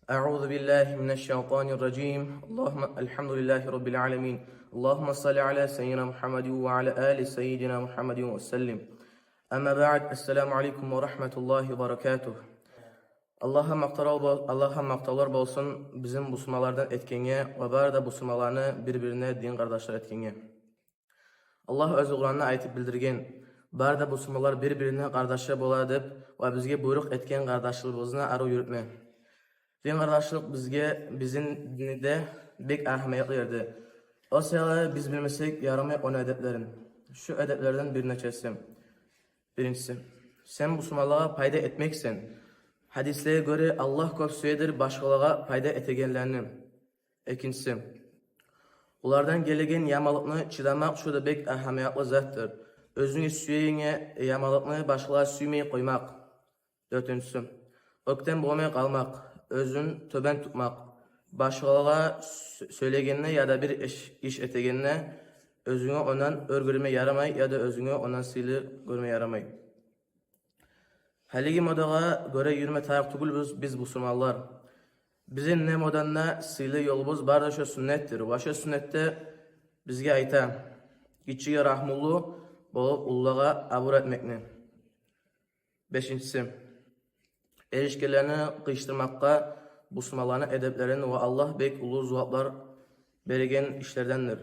Euzu billahi mineşşeytanirracim. Allahümme elhamdülillahi rabbil alamin. Allahümme salli ala seyyidina Muhammedin ve ala ali seyyidina Muhammedin ve sellim. Amma ba'd. Esselamu aleyküm ve rahmetullahi ve berekatuh. Allah'a maktalar bolsun bizim bu sumalardan etkenge ve barda bu sumalarını birbirine din kardeşler etkenge. Allah öz Kur'an'da ayetip bildirgen. Barda bu sumalar birbirine kardeşler boladıp ve bizge buyruk etken kardeşliğimizine arı yürütme. Din kardeşlik bizim dinide bek ahmiyetli yerdi. O sayıları biz bilmesek yaramay onu edeplerin. Şu edeplerden birine çesim. Birincisi, sen bu sumalığa payda etmeksin. Hadislere göre Allah korkusuyedir başkalarına payda etegenlerini. İkincisi, ulardan gelegen yamalıkını çıdamak şu da bek ahmiyetli zattır. Özünü süyeyine yamalıkını başkalarına süymeyi koymak. Dördüncüsü, ökten boğmaya kalmak. Özün töben tutmak, başkalarına söylegenine ya da bir iş etegenine özünü ondan örgürme yaramay ya da özünü ondan sıylı görme yaramay. Haligi modağa göre yürüme tayak tugul biz bu sumallar. Bizim ne modanna sıylı yolumuz barda şu sünnettir. Ve şu sünnette bizge ayta, içiye rahmullu bolup ullağa abur etmekni. Beşincisi, erişkelerini kıyıştırmakta bu sumalarını edeplerin ve Allah bek ulu zuaplar beregen işlerdendir.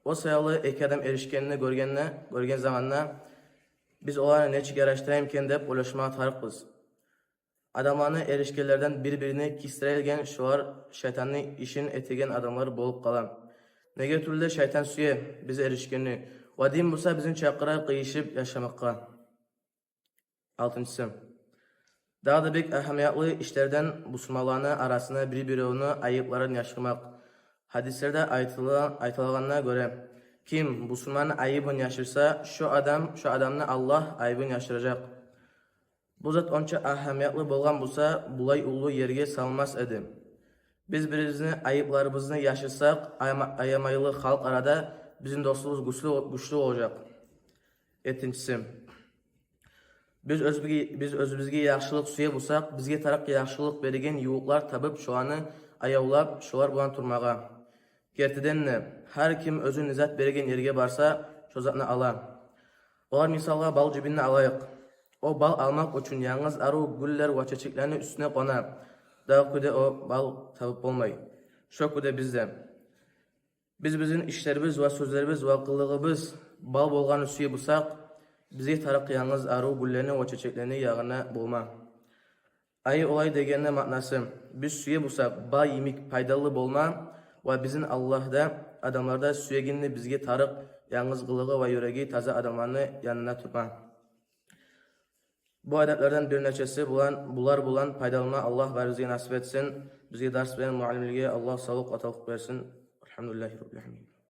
O sayalı iki adam erişkenini görgen zamanla biz olanı ne çıkarıştırayımken de ulaşmaya tarıkız. Adamlarını erişkelerden birbirini kistirelgen şuar şeytanlı işin etegen adamları bolup kalan. Nege türlü şeytan suye biz erişkenini ve din bulsa bizim çakıra kıyışıp yaşamakka. Altıncısı. Daha da bek ahmiyetli işlerden bu sumalarını arasına birbirine ayıpların yaşamak. Hadislerde ayıtılanına göre kim bu sumanın ayıbını yaşırsa şu adamını Allah ayıbını yaşıracak. Bu zat onca ahmiyetli bolgan bulsa bulay ulu yerge salmaz edi. Biz birimizin ayıplarımızı yaşırsak ayamaylı halk arada bizim dostluğumuz güçlü olacak. Yedincisi. Biz özümüzge yaxşılık suya bulsak, bizge tarafga yaxşılık beregen yuğuklar tabıp şoğanı ayavlap, şoğar bulan turmağa. Gertiden ne? Her kim özün izat beregen yerge barsa, şozatını ala. Olar misalga bal cibinini alayık. O bal almak üçün yalnız aru güller ve çeçeklerini üstüne kona. Daha küde o bal tabıp olmay. Şo küde bizde. Bizim işlerimiz ve sözlerimiz ve kıllığımız bal bolganı suya bulsak, bize taraf yalnız arı güllerini ve çiçeklerini yağına bulma. Ayı olay degenine manası, biz suya bulsak bağ yemek faydalı bulma ve bizim Allah'da adamlarda süyeginini bizge tarık yalnız kılığı ve yüreği taze adamlarını yanına tutma. Bu adetlerden bir neçesi bulan faydalına Allah ve rızkı nasip etsin. Bizge ders veren muallimliğe Allah sağlık ve tavuk versin. Elhamdülillahi Rabbil Alemin.